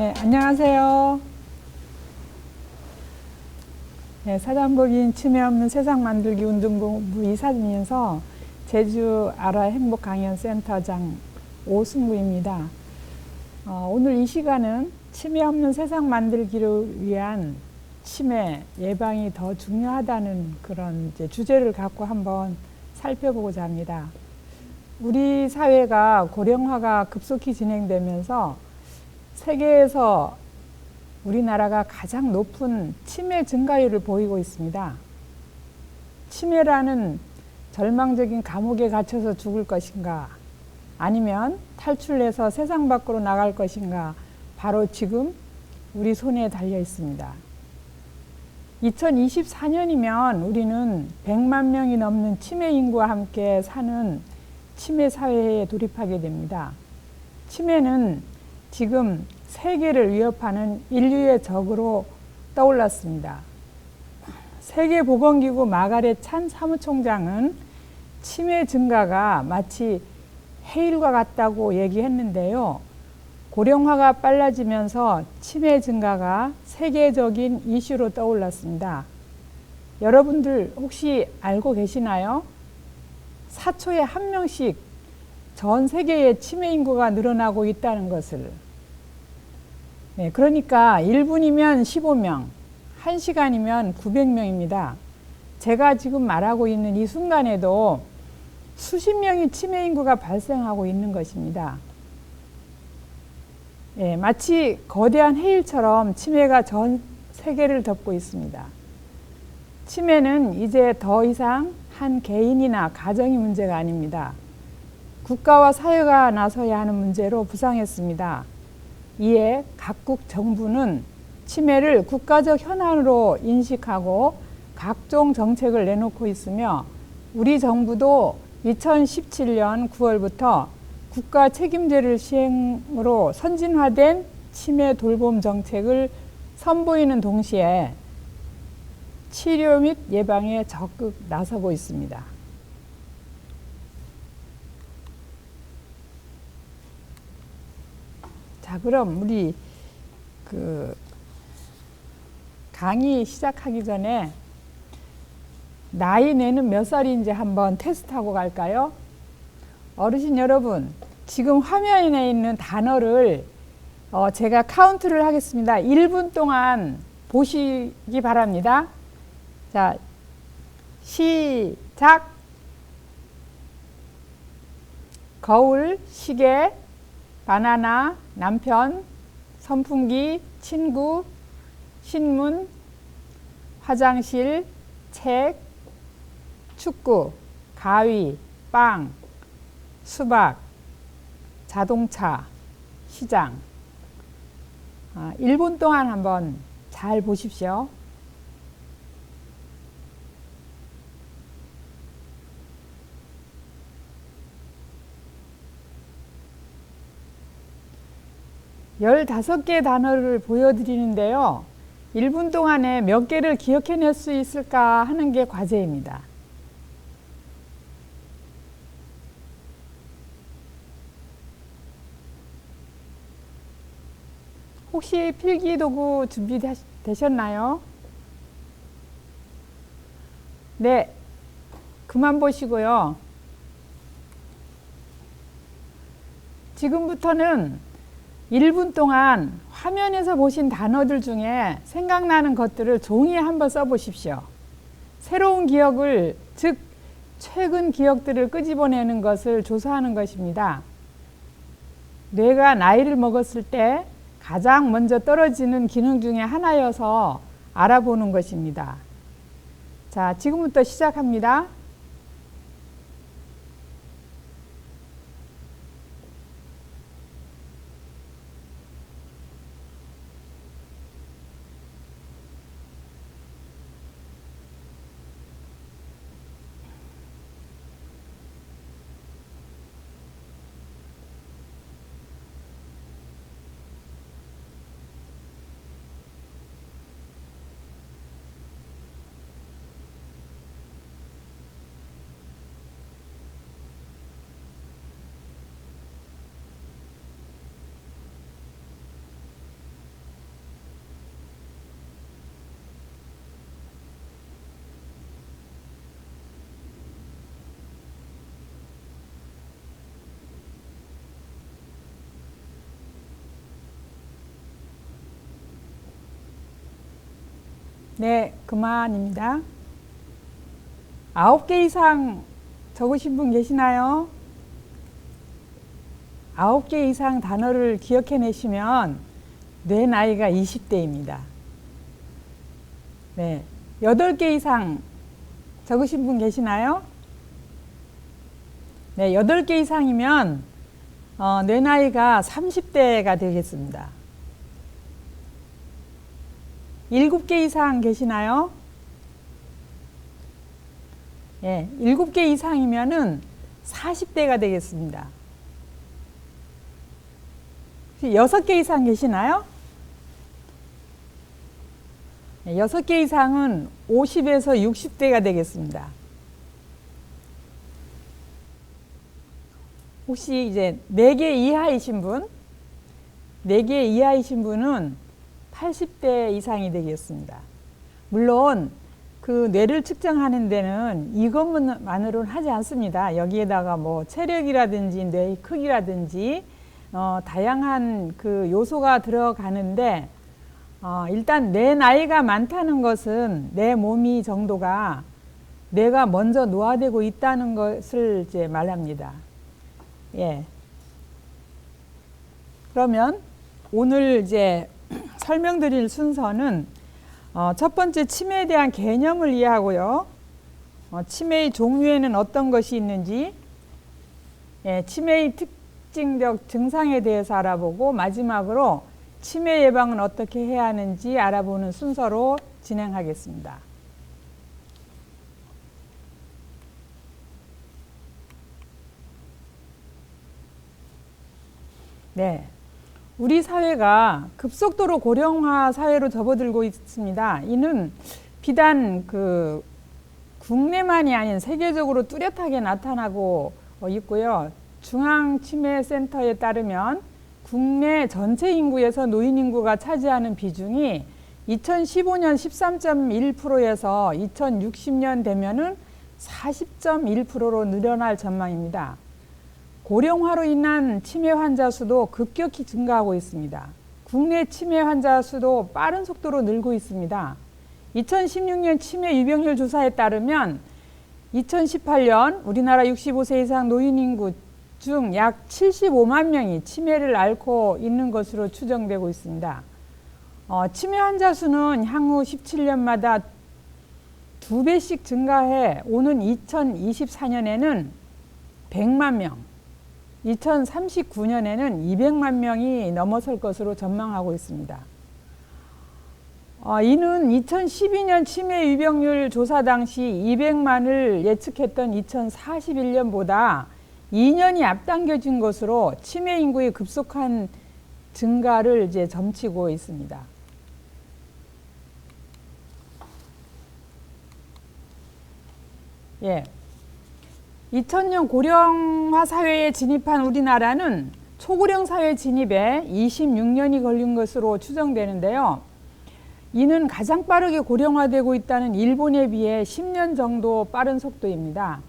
네, 안녕하세요. 네, 사단법인 치매 없는 세상 만들기 운동본부 이사이면서 제주 아라 행복 강연 센터장 오승구입니다. 오늘 이 시간은 치매 없는 세상 만들기를 위한 치매 예방이 더 중요하다는 그런 주제를 갖고 한번 살펴보고자 합니다. 우리 사회가 고령화가 급속히 진행되면서 세계에서 우리나라가 가장 높은 치매 증가율을 보이고 있습니다. 치매라는 절망적인 감옥에 갇혀서 죽을 것인가, 아니면 탈출해서 세상 밖으로 나갈 것인가, 바로 지금 우리 손에 달려 있습니다. 2024년이면 우리는 100만 명이 넘는 치매 인구와 함께 사는 치매 사회에 돌입하게 됩니다. 치매는 지금 세계를 위협하는 인류의 적으로 떠올랐습니다. 세계보건기구 마가렛 찬 사무총장은 치매 증가가 마치 해일과 같다고 얘기했는데요. 고령화가 빨라지면서 치매 증가가 세계적인 이슈로 떠올랐습니다. 여러분들 혹시 알고 계시나요? 4초에 한 명씩 전 세계의 치매 인구가 늘어나고 있다는 것을. 네, 그러니까 1분이면 15명, 1시간이면 900명입니다. 제가 지금 말하고 있는 이 순간에도 수십 명의 치매 인구가 발생하고 있는 것입니다. 네, 마치 거대한 해일처럼 치매가 전 세계를 덮고 있습니다. 치매는 이제 더 이상 한 개인이나 가정의 문제가 아닙니다. 국가와 사회가 나서야 하는 문제로 부상했습니다. 이에 각국 정부는 치매를 국가적 현안으로 인식하고 각종 정책을 내놓고 있으며, 우리 정부도 2017년 9월부터 국가 책임제를 시행으로 선진화된 치매 돌봄 정책을 선보이는 동시에 치료 및 예방에 적극 나서고 있습니다. 자, 그럼 우리 강의 시작하기 전에 나이내는 몇 살인지 한번 테스트하고 갈까요? 어르신 여러분, 지금 화면에 있는 단어를 제가 카운트를 하겠습니다. 1분 동안 보시기 바랍니다. 자, 시작. 거울, 시계, 바나나, 남편, 선풍기, 친구, 신문, 화장실, 책, 축구, 가위, 빵, 수박, 자동차, 시장. 1분 동안 한번 잘 보십시오. 열다섯 개의 단어를 보여드리는데요. 1분 동안에 몇 개를 기억해낼 수 있을까 하는 게 과제입니다. 혹시 필기도구 준비되셨나요? 네, 그만 보시고요. 지금부터는 1분 동안 화면에서 보신 단어들 중에 생각나는 것들을 종이에 한번 써보십시오. 새로운 기억을, 즉 최근 기억들을 끄집어내는 것을 조사하는 것입니다. 뇌가 나이를 먹었을 때 가장 먼저 떨어지는 기능 중에 하나여서 알아보는 것입니다. 자, 지금부터 시작합니다. 네, 그만입니다. 9개 이상 적으신 분 계시나요? 9개 이상 단어를 기억해내시면 내 나이가 20대입니다. 네, 8개 이상 적으신 분 계시나요? 네, 8개 이상이면 내 나이가 30대가 되겠습니다. 7개 이상 계시나요? 예, 7개 이상이면은 40대가 되겠습니다. 6개 이상 계시나요? 6개 이상은 50에서 60대가 되겠습니다. 혹시 이제 4개 이하이신 분? 4개 이하이신 분은 80대 이상이 되겠습니다. 물론 그 뇌를 측정하는 데는 이것만으로는 하지 않습니다. 여기에다가 뭐 체력이라든지 뇌의 크기라든지 다양한 그 요소가 들어가는데 일단 내 나이가 많다는 것은 내 몸이 정도가 뇌가 먼저 노화되고 있다는 것을 이제 말합니다. 예. 그러면 오늘 이제 설명드릴 순서는 첫 번째 치매에 대한 개념을 이해하고요. 치매의 종류에는 어떤 것이 있는지, 예, 치매의 특징적 증상에 대해서 알아보고 마지막으로 치매 예방은 어떻게 해야 하는지 알아보는 순서로 진행하겠습니다. 네. 우리 사회가 급속도로 고령화 사회로 접어들고 있습니다. 이는 비단 그 국내만이 아닌 세계적으로 뚜렷하게 나타나고 있고요. 중앙치매센터에 따르면 국내 전체 인구에서 노인 인구가 차지하는 비중이 2015년 13.1%에서 2060년 되면은 40.1%로 늘어날 전망입니다. 고령화로 인한 치매 환자 수도 급격히 증가하고 있습니다. 국내 치매 환자 수도 빠른 속도로 늘고 있습니다. 2016년 치매 유병률 조사에 따르면 2018년 우리나라 65세 이상 노인 인구 중 약 75만 명이 치매를 앓고 있는 것으로 추정되고 있습니다. 치매 환자 수는 향후 17년마다 2배씩 증가해 오는 2024년에는 100만 명, 2039년에는 200만 명이 넘어설 것으로 전망하고 있습니다. 이는 2012년 치매 유병률 조사 당시 200만을 예측했던 2041년보다 2년이 앞당겨진 것으로 치매 인구의 급속한 증가를 이제 점치고 있습니다. 예. 2000년 고령화 사회에 진입한 우리나라는 초고령 사회 진입에 26년이 걸린 것으로 추정되는데요. 이는 가장 빠르게 고령화되고 있다는 일본에 비해 10년 정도 빠른 속도입니다.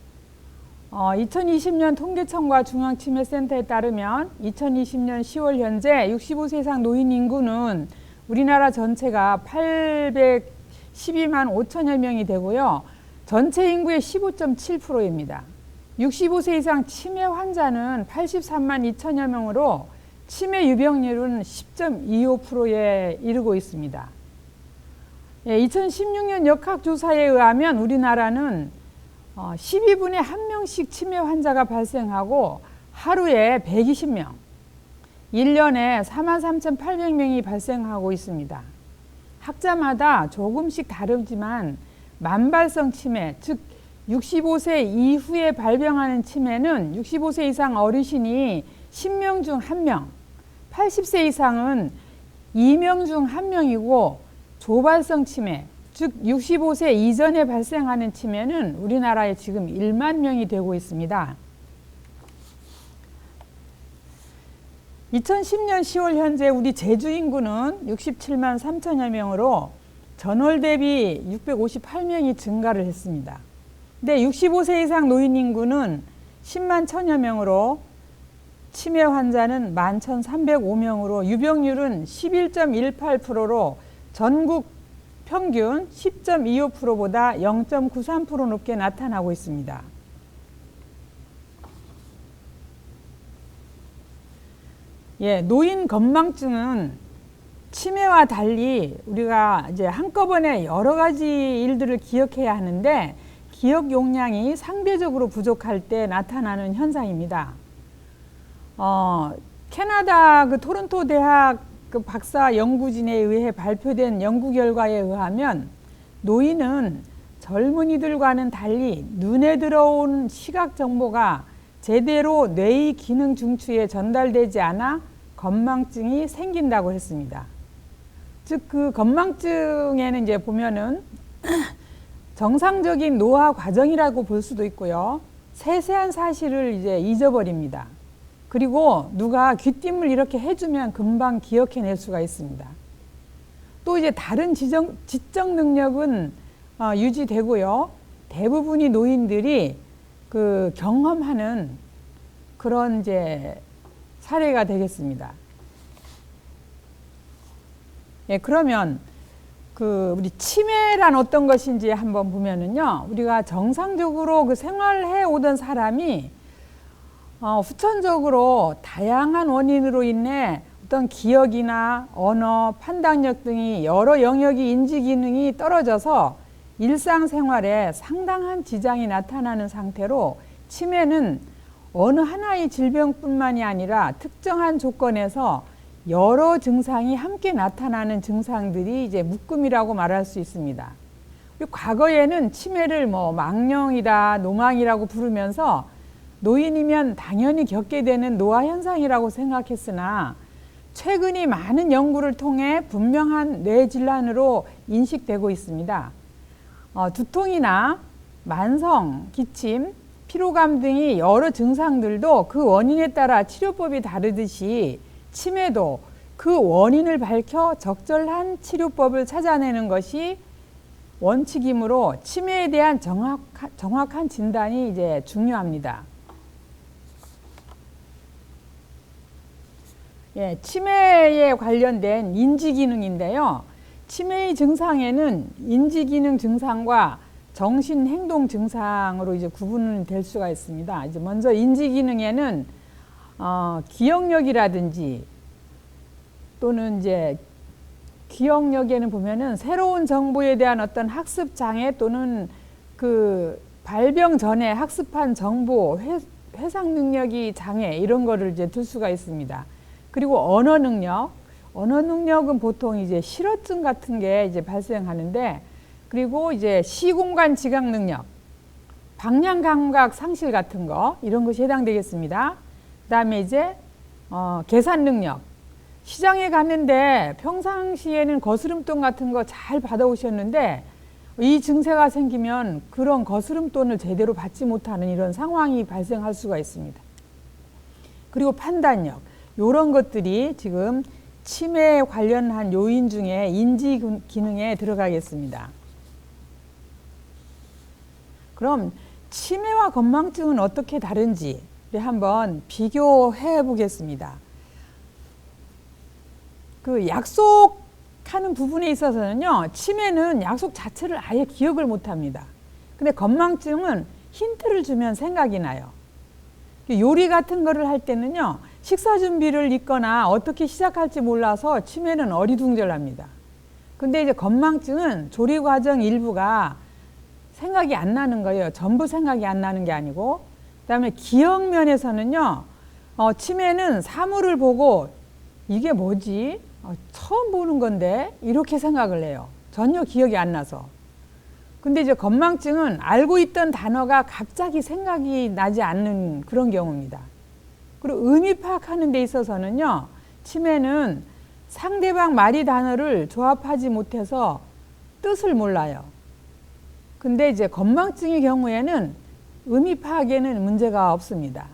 2020년 통계청과 중앙치매센터에 따르면 2020년 10월 현재 65세 이상 노인 인구는 우리나라 전체가 812만 5천여 명이 되고요. 전체 인구의 15.7%입니다. 65세 이상 치매 환자는 83만 2천여 명으로 치매 유병률은 10.25%에 이르고 있습니다. 2016년 역학조사에 의하면 우리나라는 12분에 1명씩 치매 환자가 발생하고 하루에 120명, 1년에 43,800명이 발생하고 있습니다. 학자마다 조금씩 다르지만 만발성 치매, 즉 65세 이후에 발병하는 치매는 65세 이상 어르신이 10명 중 1명, 80세 이상은 2명 중 1명이고 조발성 치매, 즉 65세 이전에 발생하는 치매는 우리나라에 지금 1만 명이 되고 있습니다. 2010년 10월 현재 우리 제주 인구는 67만 3천여 명으로 전월 대비 658명이 증가를 했습니다. 근데 65세 이상 노인 인구는 10만 천여 명으로 치매 환자는 11,305명으로 유병률은 11.18%로 전국 평균 10.25%보다 0.93% 높게 나타나고 있습니다. 예, 노인 건망증은 치매와 달리 우리가 이제 한꺼번에 여러 가지 일들을 기억해야 하는데 기억 용량이 상대적으로 부족할 때 나타나는 현상입니다. 캐나다 그 토론토 대학 그 박사 연구진에 의해 발표된 연구 결과에 의하면 노인은 젊은이들과는 달리 눈에 들어온 시각 정보가 제대로 뇌의 기능 중추에 전달되지 않아 건망증이 생긴다고 했습니다. 즉 그 건망증에는 이제 보면은 정상적인 노화 과정이라고 볼 수도 있고요. 세세한 사실을 이제 잊어버립니다. 그리고 누가 귀띔을 이렇게 해주면 금방 기억해낼 수가 있습니다. 또 이제 다른 지적 능력은 유지되고요. 대부분이 노인들이 그 경험하는 그런 이제 사례가 되겠습니다. 예, 그러면 그 우리 치매란 어떤 것인지 한번 보면은요, 우리가 정상적으로 그 생활해 오던 사람이 후천적으로 다양한 원인으로 인해 어떤 기억이나 언어, 판단력 등이 여러 영역의 인지 기능이 떨어져서 일상생활에 상당한 지장이 나타나는 상태로 치매는 어느 하나의 질병뿐만이 아니라 특정한 조건에서 여러 증상이 함께 나타나는 증상들이 이제 묶음이라고 말할 수 있습니다. 과거에는 치매를 뭐 망령이다, 노망이라고 부르면서 노인이면 당연히 겪게 되는 노화 현상이라고 생각했으나 최근이 많은 연구를 통해 분명한 뇌 질환으로 인식되고 있습니다. 두통이나 만성, 기침, 피로감 등이 여러 증상들도 그 원인에 따라 치료법이 다르듯이 치매도 그 원인을 밝혀 적절한 치료법을 찾아내는 것이 원칙이므로 치매에 대한 정확한 진단이 이제 중요합니다. 예, 치매에 관련된 인지기능인데요. 치매의 증상에는 인지기능 증상과 정신행동 증상으로 이제 구분될 수가 있습니다. 이제 먼저 인지기능에는 기억력이라든지 또는 이제 기억력에는 보면은 새로운 정보에 대한 어떤 학습 장애 또는 그 발병 전에 학습한 정보 회상 능력이 장애 이런 거를 이제 둘 수가 있습니다. 그리고 언어 능력은 보통 이제 실어증 같은 게 이제 발생하는데, 그리고 이제 시공간 지각 능력, 방향 감각 상실 같은 거 이런 것이 해당되겠습니다. 그다음에 이제 계산 능력. 시장에 갔는데 평상시에는 거스름돈 같은 거 잘 받아오셨는데 이 증세가 생기면 그런 거스름돈을 제대로 받지 못하는 이런 상황이 발생할 수가 있습니다. 그리고 판단력. 이런 것들이 지금 치매에 관련한 요인 중에 인지 기능에 들어가겠습니다. 그럼 치매와 건망증은 어떻게 다른지 한번 비교해 보겠습니다. 그 약속하는 부분에 있어서는요, 치매는 약속 자체를 아예 기억을 못 합니다. 근데 건망증은 힌트를 주면 생각이 나요. 요리 같은 거를 할 때는요, 식사 준비를 잊거나 어떻게 시작할지 몰라서 치매는 어리둥절합니다. 근데 이제 건망증은 조리 과정 일부가 생각이 안 나는 거예요. 전부 생각이 안 나는 게 아니고. 그다음에 기억 면에서는요, 치매는 사물을 보고 이게 뭐지? 처음 보는 건데 이렇게 생각을 해요. 전혀 기억이 안 나서. 근데 이제 건망증은 알고 있던 단어가 갑자기 생각이 나지 않는 그런 경우입니다. 그리고 의미 파악하는 데 있어서는요, 치매는 상대방 말이 단어를 조합하지 못해서 뜻을 몰라요. 근데 이제 건망증의 경우에는 의미 파악에는 문제가 없습니다.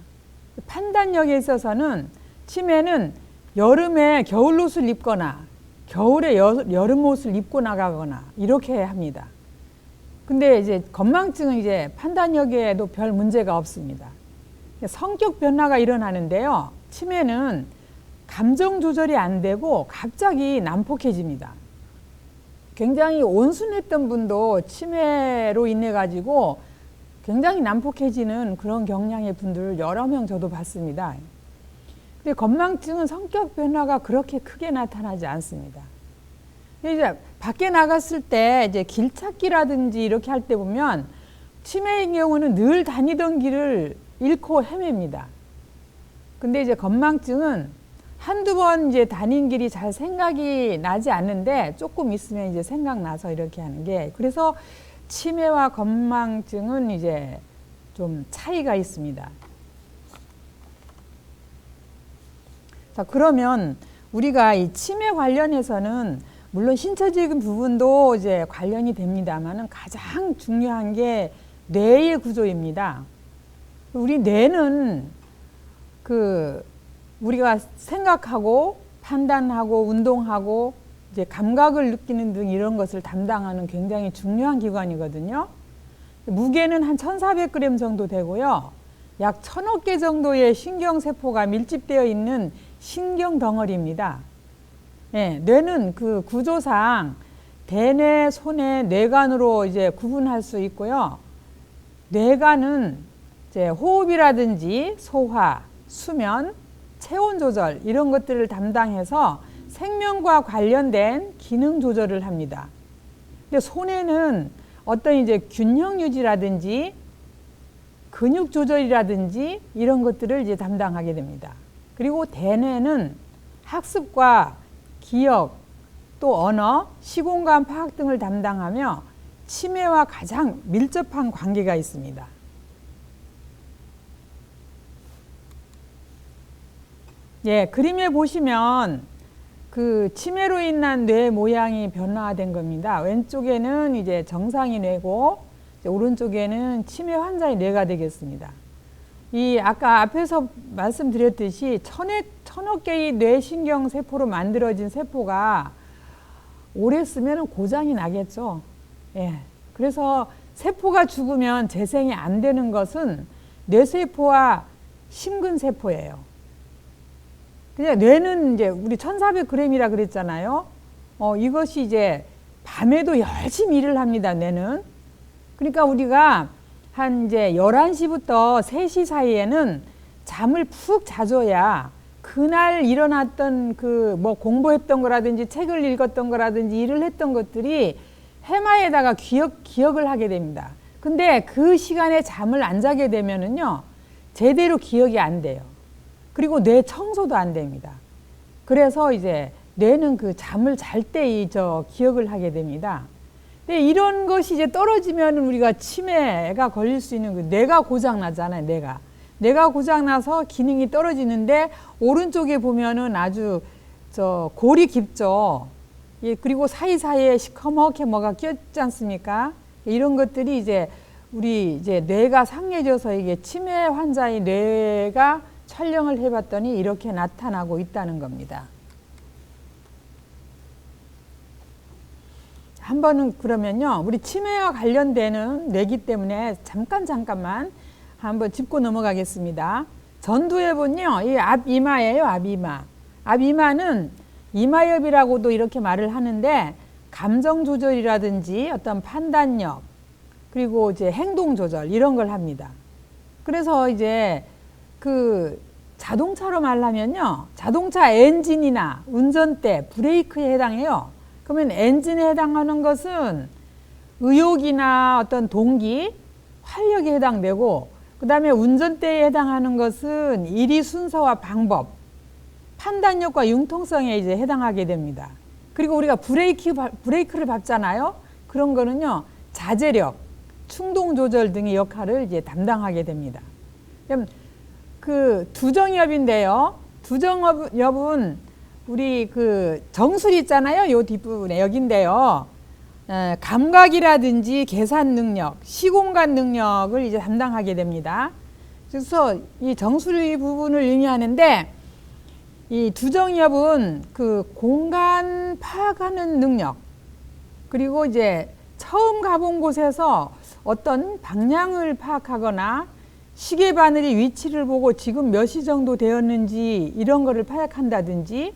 판단력에 있어서는 치매는 여름에 겨울 옷을 입거나 겨울에 여름 옷을 입고 나가거나 이렇게 합니다. 근데 이제 건망증은 이제 판단력에도 별 문제가 없습니다. 성격 변화가 일어나는데요. 치매는 감정 조절이 안 되고 갑자기 난폭해집니다. 굉장히 온순했던 분도 치매로 인해 가지고 굉장히 난폭해지는 그런 경향의 분들 여러 명 저도 봤습니다. 근데 건망증은 성격 변화가 그렇게 크게 나타나지 않습니다. 이제 밖에 나갔을 때 이제 길 찾기라든지 이렇게 할 때 보면 치매의 경우는 늘 다니던 길을 잃고 헤맵니다. 근데 이제 건망증은 한두 번 이제 다닌 길이 잘 생각이 나지 않는데 조금 있으면 이제 생각나서 이렇게 하는 게, 그래서 치매와 건망증은 이제 좀 차이가 있습니다. 자, 그러면 우리가 이 치매 관련해서는 물론 신체적인 부분도 이제 관련이 됩니다만은 가장 중요한 게 뇌의 구조입니다. 우리 뇌는 우리가 생각하고 판단하고 운동하고 이제 감각을 느끼는 등 이런 것을 담당하는 굉장히 중요한 기관이거든요. 무게는 한 1,400g 정도 되고요. 약 1,000억 개 정도의 신경세포가 밀집되어 있는 신경 덩어리입니다. 예, 뇌는 그 구조상 대뇌, 소뇌, 뇌관으로 이제 구분할 수 있고요. 뇌관은 이제 호흡이라든지 소화, 수면, 체온 조절 이런 것들을 담당해서 생명과 관련된 기능 조절을 합니다. 근데 소뇌는 어떤 이제 균형 유지라든지 근육 조절이라든지 이런 것들을 이제 담당하게 됩니다. 그리고 대뇌는 학습과 기억, 또 언어, 시공간 파악 등을 담당하며 치매와 가장 밀접한 관계가 있습니다. 예, 그림에 보시면 그 치매로 인한 뇌 모양이 변화된 겁니다. 왼쪽에는 이제 정상의 뇌고 오른쪽에는 치매 환자의 뇌가 되겠습니다. 이 아까 앞에서 말씀드렸듯이 1,000억 개의 뇌신경 세포로 만들어진 세포가 오래 쓰면 고장이 나겠죠. 예. 그래서 세포가 죽으면 재생이 안 되는 것은 뇌세포와 심근세포예요. 그냥 뇌는 이제 우리 1,400g이라 그랬잖아요. 이것이 이제 밤에도 열심히 일을 합니다, 뇌는. 그러니까 우리가 한 이제 11시부터 3시 사이에는 잠을 푹 자줘야 그날 일어났던 뭐 공부했던 거라든지 책을 읽었던 거라든지 일을 했던 것들이 해마에다가 기억을 하게 됩니다. 근데 그 시간에 잠을 안 자게 되면은요, 제대로 기억이 안 돼요. 그리고 뇌 청소도 안 됩니다. 그래서 이제 뇌는 그 잠을 잘 때 기억을 하게 됩니다. 근데 이런 것이 이제 떨어지면 우리가 치매가 걸릴 수 있는 그 뇌가 고장 나잖아요. 뇌가 고장 나서 기능이 떨어지는데 오른쪽에 보면은 아주 골이 깊죠. 예, 그리고 사이사이에 시커멓게 뭐가 꼈지 않습니까? 이런 것들이 이제 우리 이제 뇌가 상해져서 이게 치매 환자의 뇌가 촬영을 해봤더니 이렇게 나타나고 있다는 겁니다. 한번은 그러면요, 우리 치매와 관련되는 뇌기 때문에 잠깐만 한번 짚고 넘어가겠습니다. 전두엽은요, 이 앞이마예요, 앞이마. 앞이마는 이마엽이라고도 이렇게 말을 하는데 감정 조절이라든지 어떤 판단력, 그리고 이제 행동 조절 이런 걸 합니다. 그래서 이제 그 자동차로 말하면요, 자동차 엔진이나 운전대, 브레이크에 해당해요. 그러면 엔진에 해당하는 것은 의욕이나 어떤 동기, 활력에 해당되고, 그 다음에 운전대에 해당하는 것은 일의 순서와 방법, 판단력과 융통성에 이제 해당하게 됩니다. 그리고 우리가 브레이크를 밟잖아요. 그런 거는요, 자제력, 충동 조절 등의 역할을 이제 담당하게 됩니다. 그럼 그 두정엽인데요. 두정엽은 우리 그 정술 있잖아요. 요 뒷부분에 여긴데요. 감각이라든지 계산 능력, 시공간 능력을 이제 담당하게 됩니다. 그래서 이 정수리 부분을 의미하는데 이 두정엽은 그 공간 파악하는 능력, 그리고 이제 처음 가본 곳에서 어떤 방향을 파악하거나 시계 바늘이 위치를 보고 지금 몇 시 정도 되었는지 이런 거를 파악한다든지,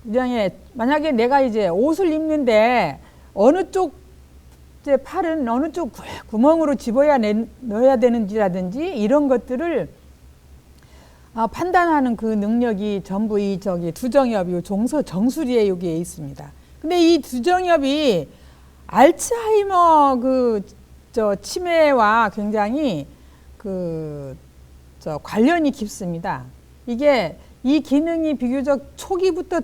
그다음에 만약에 내가 이제 옷을 입는데 어느 쪽 이제 팔은 어느 쪽 구멍으로 집어야 넣어야 되는지라든지 이런 것들을 판단하는 그 능력이 전부 이 두정엽이 정수리에 여기에 있습니다. 근데 이 두정엽이 알츠하이머 치매와 굉장히 관련이 깊습니다. 이게 이 기능이 비교적 초기부터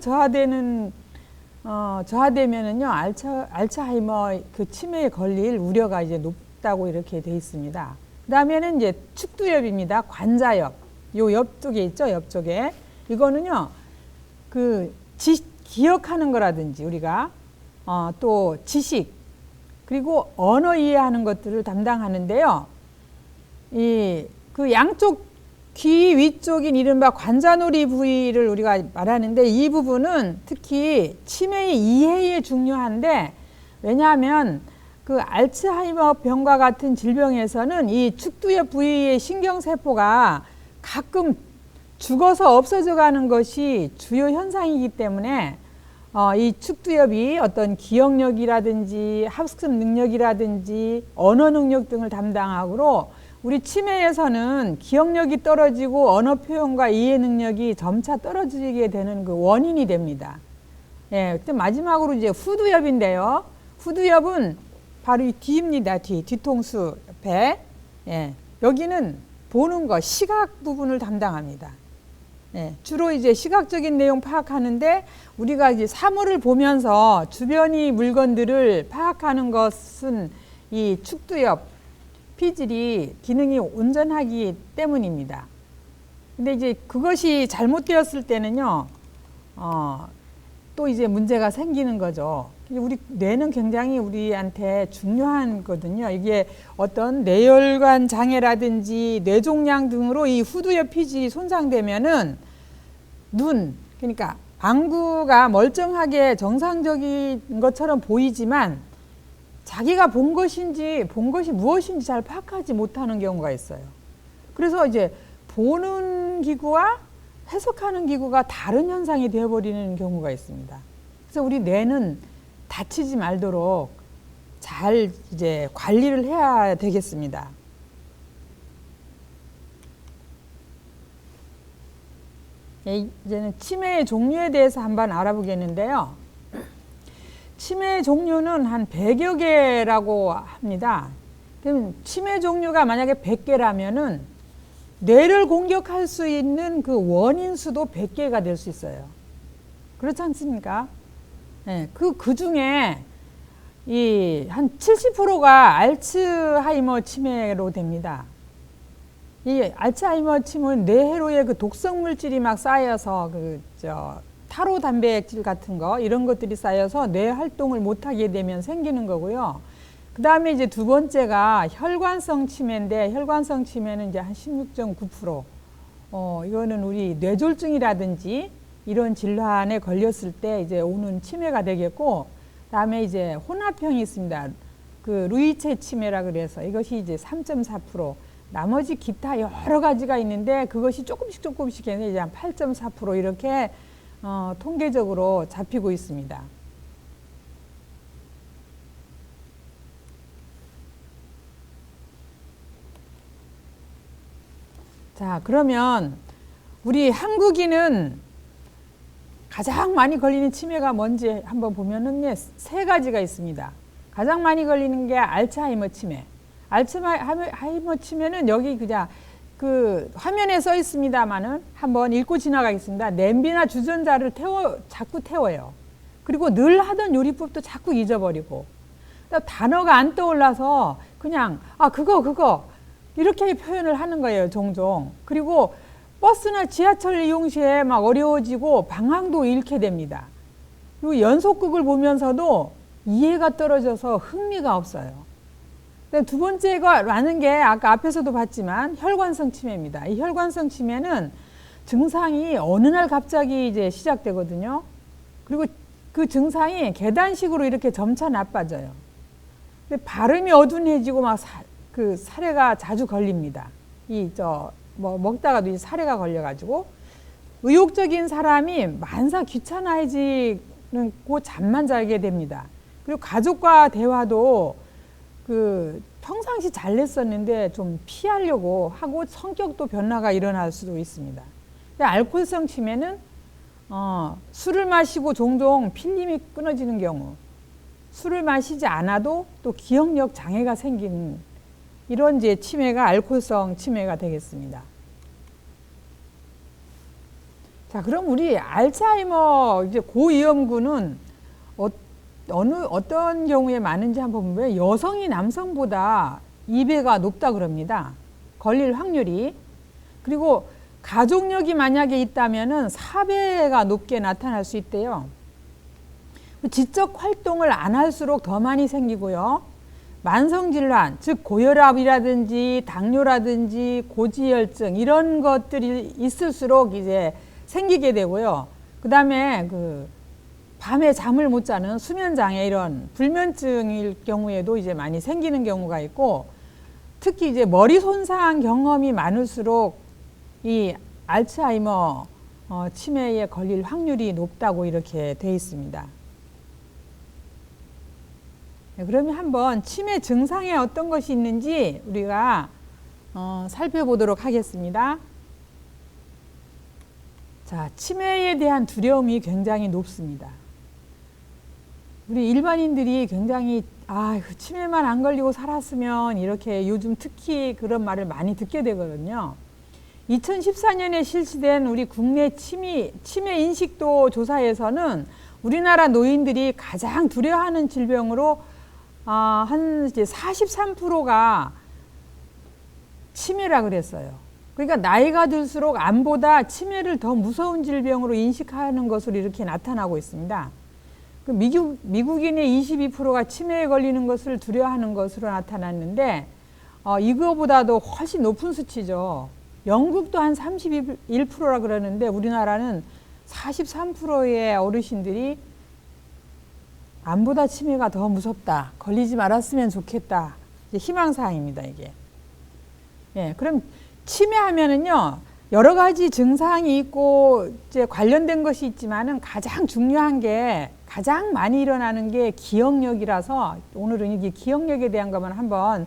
저하되면은요, 알츠하이머 그 치매에 걸릴 우려가 이제 높다고 이렇게 돼 있습니다. 그 다음에는 이제 축두엽입니다. 관자엽. 요 옆쪽에 있죠, 옆쪽에. 이거는요, 기억하는 거라든지 우리가, 또 지식, 그리고 언어 이해하는 것들을 담당하는데요. 그 양쪽 귀 위쪽인 이른바 관자놀이 부위를 우리가 말하는데 이 부분은 특히 치매의 이해에 중요한데 왜냐하면 그 알츠하이머 병과 같은 질병에서는 이 축두엽 부위의 신경세포가 가끔 죽어서 없어져 가는 것이 주요 현상이기 때문에 이 축두엽이 어떤 기억력이라든지 학습 능력이라든지 언어 능력 등을 담당하므로 우리 치매에서는 기억력이 떨어지고 언어 표현과 이해 능력이 점차 떨어지게 되는 그 원인이 됩니다. 예, 마지막으로 이제 후두엽인데요. 후두엽은 바로 이 뒤입니다. 뒤통수 옆에. 예, 여기는 보는 거, 시각 부분을 담당합니다. 예, 주로 이제 시각적인 내용 파악하는데 우리가 이제 사물을 보면서 주변의 물건들을 파악하는 것은 이 축두엽 피질이 기능이 온전하기 때문입니다. 근데 이제 그것이 잘못되었을 때는요, 또 이제 문제가 생기는 거죠. 우리 뇌는 굉장히 우리한테 중요한 거든요. 이게 어떤 뇌혈관 장애라든지 뇌종양 등으로 이 후두엽 피질이 손상되면은 그러니까 안구가 멀쩡하게 정상적인 것처럼 보이지만 자기가 본 것이 무엇인지 잘 파악하지 못하는 경우가 있어요. 그래서 이제 보는 기구와 해석하는 기구가 다른 현상이 되어버리는 경우가 있습니다. 그래서 우리 뇌는 다치지 말도록 잘 이제 관리를 해야 되겠습니다. 이제는 치매의 종류에 대해서 한번 알아보겠는데요. 치매의 종류는 한 100여 개라고 합니다. 그럼 치매 종류가 만약에 100개라면은 뇌를 공격할 수 있는 그 원인 수도 100개가 될 수 있어요. 그렇지 않습니까? 네, 그 중에 한 70%가 알츠하이머 치매로 됩니다. 이 알츠하이머 치매는 뇌회로에 그 독성 물질이 막 쌓여서 타로 단백질 같은 거 이런 것들이 쌓여서 뇌 활동을 못하게 되면 생기는 거고요. 그 다음에 이제 두 번째가 혈관성 치매인데 혈관성 치매는 이제 한 16.9%. 이거는 우리 뇌졸중이라든지 이런 질환에 걸렸을 때 이제 오는 치매가 되겠고, 다음에 이제 혼합형이 있습니다. 그 루이체 치매라 그래서 이것이 이제 3.4%. 나머지 기타 여러 가지가 있는데 그것이 조금씩 해서 이제 한 8.4% 이렇게 통계적으로 잡히고 있습니다. 자, 그러면 우리 한국인은 가장 많이 걸리는 치매가 뭔지 한번 보면은 세 가지가 있습니다. 가장 많이 걸리는 게 알츠하이머 치매. 알츠하이머 치매는 여기 그냥 그 화면에 써 있습니다만은 한번 읽고 지나가겠습니다. 냄비나 주전자를 자꾸 태워요. 그리고 늘 하던 요리법도 자꾸 잊어버리고, 단어가 안 떠올라서 그냥 그거 이렇게 표현을 하는 거예요, 종종. 그리고 버스나 지하철 이용 시에 막 어려워지고 방향도 잃게 됩니다. 그리고 연속극을 보면서도 이해가 떨어져서 흥미가 없어요. 두 번째가 라는 게 아까 앞에서도 봤지만 혈관성 치매입니다. 이 혈관성 치매는 증상이 어느 날 갑자기 이제 시작되거든요. 그리고 그 증상이 계단식으로 이렇게 점차 나빠져요. 근데 발음이 어둔해지고 막 그 사례가 자주 걸립니다. 먹다가도 이 사례가 걸려가지고 의욕적인 사람이 만사 귀찮아지고 잠만 자게 됩니다. 그리고 가족과 대화도 평상시 잘했었는데 좀 피하려고 하고 성격도 변화가 일어날 수도 있습니다. 알코올성 치매는 술을 마시고 종종 필름이 끊어지는 경우, 술을 마시지 않아도 또 기억력 장애가 생기는 이런 이제 치매가 알코올성 치매가 되겠습니다. 자, 그럼 우리 알츠하이머 이제 고위험군은 어떤 경우에 많은지 한번 보면 여성이 남성보다 2배가 높다 그럽니다. 걸릴 확률이. 그리고 가족력이 만약에 있다면은 4배가 높게 나타날 수 있대요. 지적 활동을 안 할수록 더 많이 생기고요. 만성질환, 즉 고혈압이라든지 당뇨라든지 고지혈증 이런 것들이 있을수록 이제 생기게 되고요. 그 다음에 밤에 잠을 못 자는 수면장애 이런 불면증일 경우에도 이제 많이 생기는 경우가 있고, 특히 이제 머리 손상 경험이 많을수록 이 알츠하이머 치매에 걸릴 확률이 높다고 이렇게 되어 있습니다. 네, 그러면 한번 치매 증상에 어떤 것이 있는지 우리가 살펴보도록 하겠습니다. 자, 치매에 대한 두려움이 굉장히 높습니다. 우리 일반인들이 굉장히 치매만 안 걸리고 살았으면 이렇게 요즘 특히 그런 말을 많이 듣게 되거든요. 2014년에 실시된 우리 국내 치매 인식도 조사에서는 우리나라 노인들이 가장 두려워하는 질병으로 한 이제 43%가 치매라 그랬어요. 그러니까 나이가 들수록 암보다 치매를 더 무서운 질병으로 인식하는 것으로 이렇게 나타나고 있습니다. 미국인의 22%가 치매에 걸리는 것을 두려워하는 것으로 나타났는데 이거보다도 훨씬 높은 수치죠. 영국도 한 31%라 그러는데 우리나라는 43%의 어르신들이 암보다 치매가 더 무섭다. 걸리지 말았으면 좋겠다. 이제 희망사항입니다, 이게. 예, 그럼 치매하면은요, 여러 가지 증상이 있고 이제 관련된 것이 있지만은 가장 중요한 게 가장 많이 일어나는 게 기억력이라서 오늘은 이 기억력에 대한 것만 한번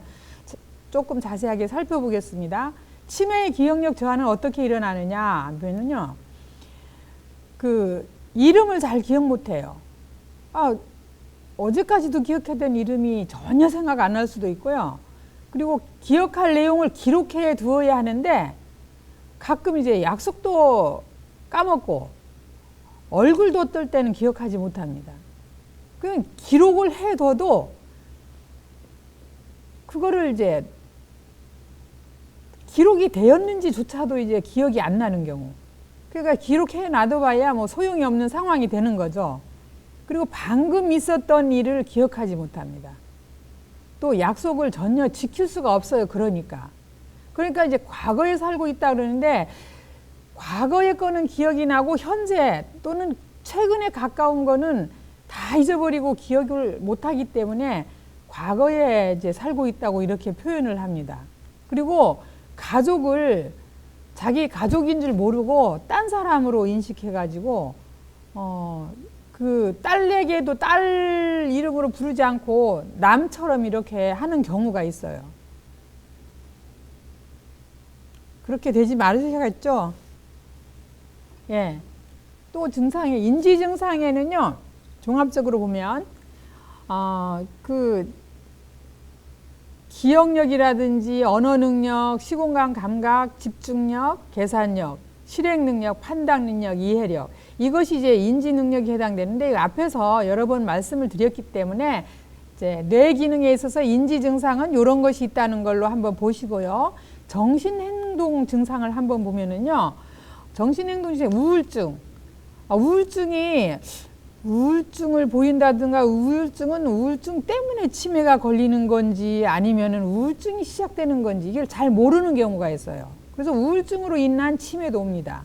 조금 자세하게 살펴보겠습니다. 치매의 기억력 저하는 어떻게 일어나느냐 하면요, 이름을 잘 기억 못해요. 어제까지도 기억했던 이름이 전혀 생각 안 날 수도 있고요. 그리고 기억할 내용을 기록해 두어야 하는데 가끔 이제 약속도 까먹고 얼굴도 어떨 때는 기억하지 못합니다. 그냥 기록을 해둬도 그거를 이제 기록이 되었는지조차도 이제 기억이 안 나는 경우. 그러니까 기록해 놔둬봐야 뭐 소용이 없는 상황이 되는 거죠. 그리고 방금 있었던 일을 기억하지 못합니다. 또 약속을 전혀 지킬 수가 없어요. 그러니까 이제 과거에 살고 있다 그러는데 과거의 거는 기억이 나고 현재 또는 최근에 가까운 거는 다 잊어버리고 기억을 못하기 때문에 과거에 이제 살고 있다고 이렇게 표현을 합니다. 그리고 가족을 자기 가족인 줄 모르고 딴 사람으로 인식해가지고 딸에게도 딸 이름으로 부르지 않고 남처럼 이렇게 하는 경우가 있어요. 그렇게 되지 말으셔야겠죠? 예. 또 인지 증상에는요, 종합적으로 보면, 기억력이라든지 언어 능력, 시공간 감각, 집중력, 계산력, 실행 능력, 판단 능력, 이해력, 이것이 이제 인지 능력에 해당되는데 앞에서 여러 번 말씀을 드렸기 때문에 이제 뇌 기능에 있어서 인지 증상은 이런 것이 있다는 걸로 한번 보시고요. 정신행동 증상을 한번 보면은요, 정신행동 중에 우울증, 우울증을 보인다든가 우울증은 우울증 때문에 치매가 걸리는 건지 아니면은 우울증이 시작되는 건지 이걸 잘 모르는 경우가 있어요. 그래서 우울증으로 인한 치매도 옵니다.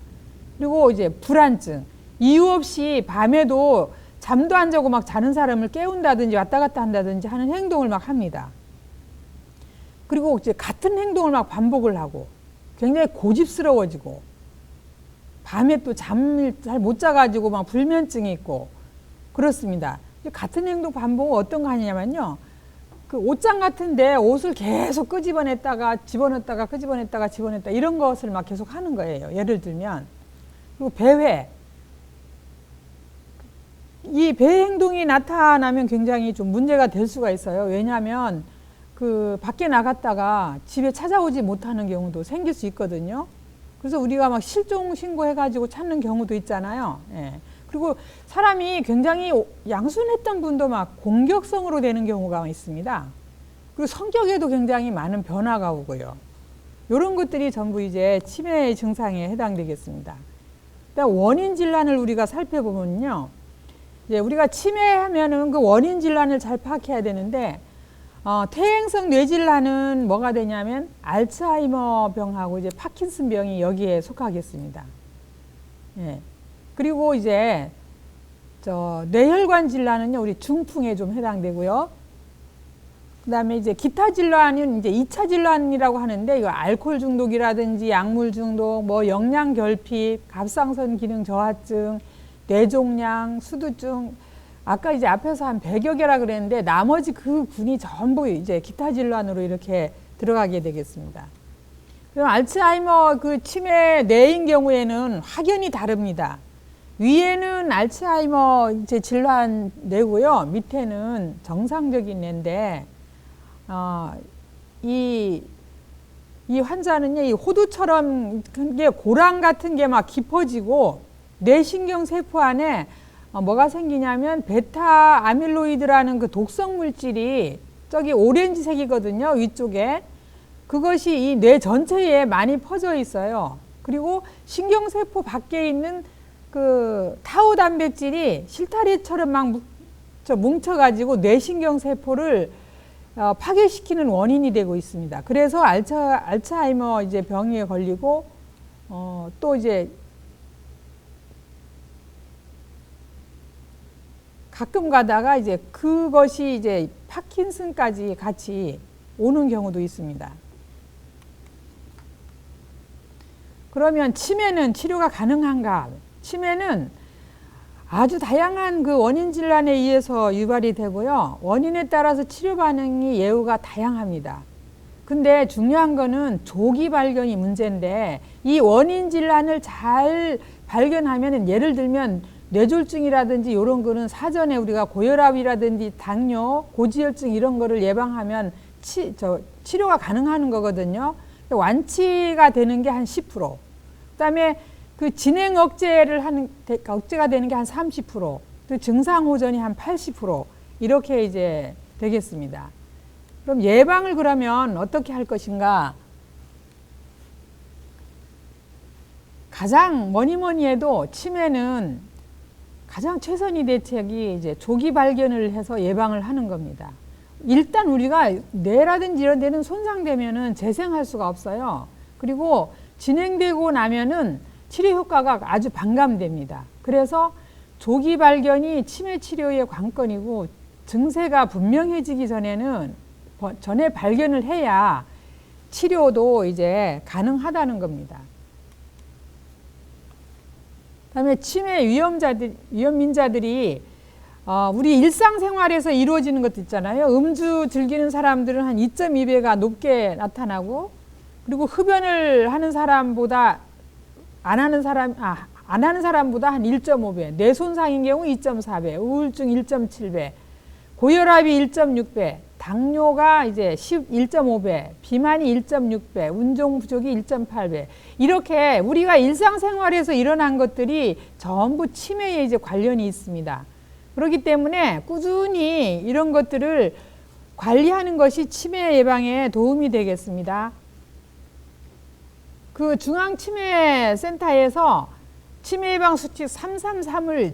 그리고 이제 불안증, 이유 없이 밤에도 잠도 안 자고 막 자는 사람을 깨운다든지 왔다 갔다 한다든지 하는 행동을 막 합니다. 그리고 이제 같은 행동을 막 반복을 하고 굉장히 고집스러워지고 밤에 또 잠을 잘 못 자가지고 막 불면증이 있고 그렇습니다. 같은 행동 반복은 어떤 거 하냐면요. 그 옷장 같은데 옷을 계속 끄집어냈다가 집어넣었다가 끄집어냈다가 집어넣었다 이런 것을 막 계속 하는 거예요. 예를 들면. 그리고 배회. 이 배 행동이 나타나면 굉장히 좀 문제가 될 수가 있어요. 왜냐하면 그 밖에 나갔다가 집에 찾아오지 못하는 경우도 생길 수 있거든요. 그래서 우리가 막 실종 신고해가지고 찾는 경우도 있잖아요. 예. 그리고 사람이 굉장히 양순했던 분도 막 공격성으로 되는 경우가 있습니다. 그리고 성격에도 굉장히 많은 변화가 오고요. 이런 것들이 전부 이제 치매의 증상에 해당되겠습니다. 원인 질환을 우리가 살펴보면요. 이제 우리가 치매하면은 그 원인 질환을 잘 파악해야 되는데, 퇴행성 뇌질환은 뭐가 되냐면 알츠하이머 병하고 이제 파킨슨 병이 여기에 속하겠습니다. 예. 그리고 이제 뇌혈관 질환은요, 우리 중풍에 좀 해당되고요. 그 다음에 이제 기타 질환은 이제 2차 질환이라고 하는데, 이거 알코올 중독이라든지 약물 중독, 뭐 영양 결핍, 갑상선 기능 저하증, 뇌종양, 수두증, 아까 이제 앞에서 한 100여 개라 그랬는데, 나머지 그 군이 전부 이제 기타 질환으로 이렇게 들어가게 되겠습니다. 그럼 알츠하이머 그 치매 뇌인 경우에는 확연히 다릅니다. 위에는 알츠하이머 이제 질환 뇌고요. 밑에는 정상적인 뇌인데, 이 환자는요, 이 호두처럼 게 고랑 같은 게 막 깊어지고 뇌신경 세포 안에 뭐가 생기냐면 베타 아밀로이드라는 그 독성 물질이 저기 오렌지색이거든요. 위쪽에. 그것이 이 뇌 전체에 많이 퍼져 있어요. 그리고 신경세포 밖에 있는 그 타우 단백질이 실타래처럼 막 뭉쳐가지고 뇌신경세포를 파괴시키는 원인이 되고 있습니다. 그래서 알츠하이머 이제 병에 걸리고, 또 이제 가끔 가다가 이제 그것이 이제 파킨슨까지 같이 오는 경우도 있습니다. 그러면 치매는 치료가 가능한가? 치매는 아주 다양한 그 원인 질환에 의해서 유발이 되고요. 원인에 따라서 치료 반응이 예후가 다양합니다. 근데 중요한 거는 조기 발견이 문제인데, 이 원인 질환을 잘 발견하면, 예를 들면 뇌졸중이라든지 이런 거는 사전에 우리가 고혈압이라든지 당뇨, 고지혈증 이런 거를 예방하면 치료가 가능한 거거든요. 완치가 되는 게 한 10%. 그다음에 그 진행 억제가 되는 게 한 30%, 또 증상 호전이 한 80% 이렇게 이제 되겠습니다. 그럼 예방을 그러면 어떻게 할 것인가? 가장 뭐니 해도 치매는 가장 최선의 대책이 이제 조기 발견을 해서 예방을 하는 겁니다. 일단 우리가 뇌라든지 이런 데는 손상되면은 재생할 수가 없어요. 그리고 진행되고 나면은 치료 효과가 아주 반감됩니다. 그래서 조기 발견이 치매 치료의 관건이고, 증세가 분명해지기 전에 발견을 해야 치료도 이제 가능하다는 겁니다. 그다음에 치매 위험인자들이 우리 일상생활에서 이루어지는 것도 있잖아요. 음주 즐기는 사람들은 한 2.2배가 높게 나타나고, 그리고 흡연을 하는 사람보다 안 하는 사람보다 한 1.5배, 뇌 손상인 경우 2.4배, 우울증 1.7배, 고혈압이 1.6배, 당뇨가 이제 1.5배, 비만이 1.6배, 운동 부족이 1.8배. 이렇게 우리가 일상생활에서 일어난 것들이 전부 치매에 이제 관련이 있습니다. 그렇기 때문에 꾸준히 이런 것들을 관리하는 것이 치매 예방에 도움이 되겠습니다. 그 중앙치매센터에서 치매 예방 수칙 333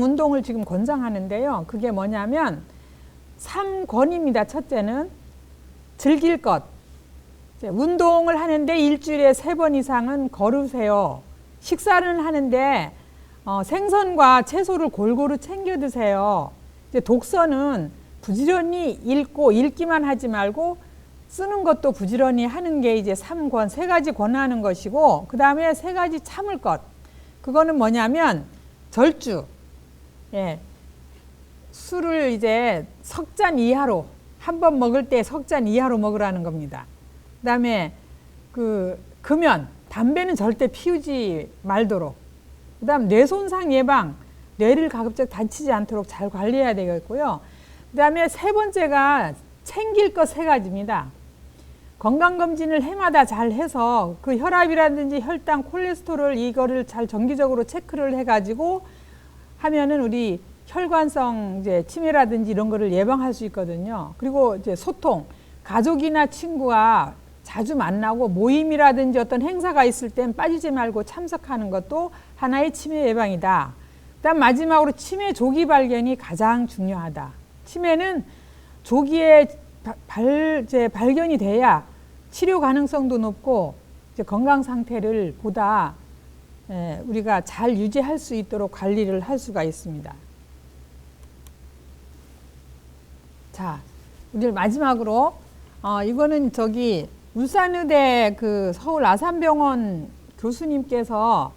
운동을 지금 권장하는데요. 그게 뭐냐면 3권입니다. 첫째는 즐길 것. 운동을 하는데 일주일에 3번 이상은 걸으세요. 식사는 하는데 생선과 채소를 골고루 챙겨 드세요. 독서는 부지런히 읽기만 하지 말고 쓰는 것도 부지런히 하는 게 이제 3권, 3가지 권하는 것이고, 그 다음에 3가지 참을 것. 그거는 뭐냐면 절주. 예. 술을 이제 석 잔 이하로 한 번 먹을 때 석 잔 이하로 먹으라는 겁니다. 그다음에 금연, 담배는 절대 피우지 말도록. 그다음 뇌 손상 예방, 뇌를 가급적 다치지 않도록 잘 관리해야 되겠고요. 그다음에 세 번째가 챙길 것 세 가지입니다. 건강검진을 해마다 잘 해서 그 혈압이라든지 혈당, 콜레스테롤 이거를 잘 정기적으로 체크를 해가지고 하면은 우리 혈관성 이제 치매라든지 이런 거를 예방할 수 있거든요. 그리고 이제 소통, 가족이나 친구와 자주 만나고 모임이라든지 어떤 행사가 있을 땐 빠지지 말고 참석하는 것도 하나의 치매 예방이다. 그다음 마지막으로 치매 조기 발견이 가장 중요하다. 치매는 조기에 발견이 돼야 치료 가능성도 높고 이제 건강 상태를 보다 우리가 잘 유지할 수 있도록 관리를 할 수가 있습니다. 자, 우리 마지막으로 이거는 저기 울산의대 그 서울 아산병원 교수님께서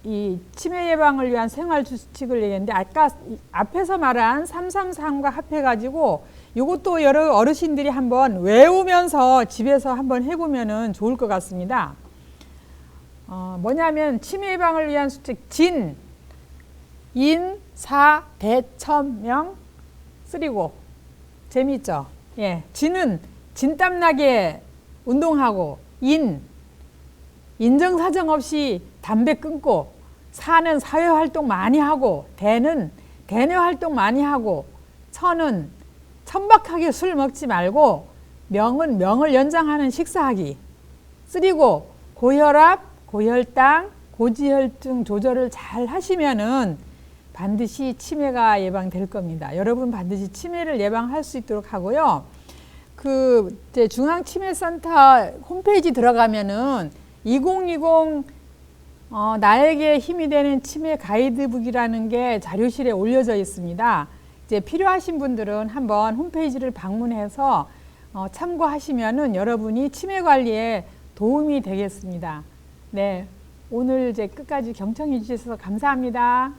이 치매 예방을 위한 생활 수칙을 얘기했는데 아까 앞에서 말한 333과 합해가지고 이것도 여러 어르신들이 한번 외우면서 집에서 한번 해보면은 좋을 것 같습니다. 뭐냐면 치매 예방을 위한 수칙 진, 인, 사, 대, 천, 명, 쓰리고 재미있죠? 예, 진은 진땀나게 운동하고 인정사정 없이 담배 끊고 사는 사회활동 많이 하고 대는 대내활동 많이 하고 천은 천박하게 술 먹지 말고 명은 명을 연장하는 식사하기 쓰리고 고혈압, 고혈당, 고지혈증 조절을 잘 하시면은 반드시 치매가 예방될 겁니다. 여러분 반드시 치매를 예방할 수 있도록 하고요. 이제 중앙치매센터 홈페이지 들어가면은 2020 나에게 힘이 되는 치매 가이드북이라는 게 자료실에 올려져 있습니다. 이제 필요하신 분들은 한번 홈페이지를 방문해서 참고하시면은 여러분이 치매 관리에 도움이 되겠습니다. 네, 오늘 이제 끝까지 경청해 주셔서 감사합니다.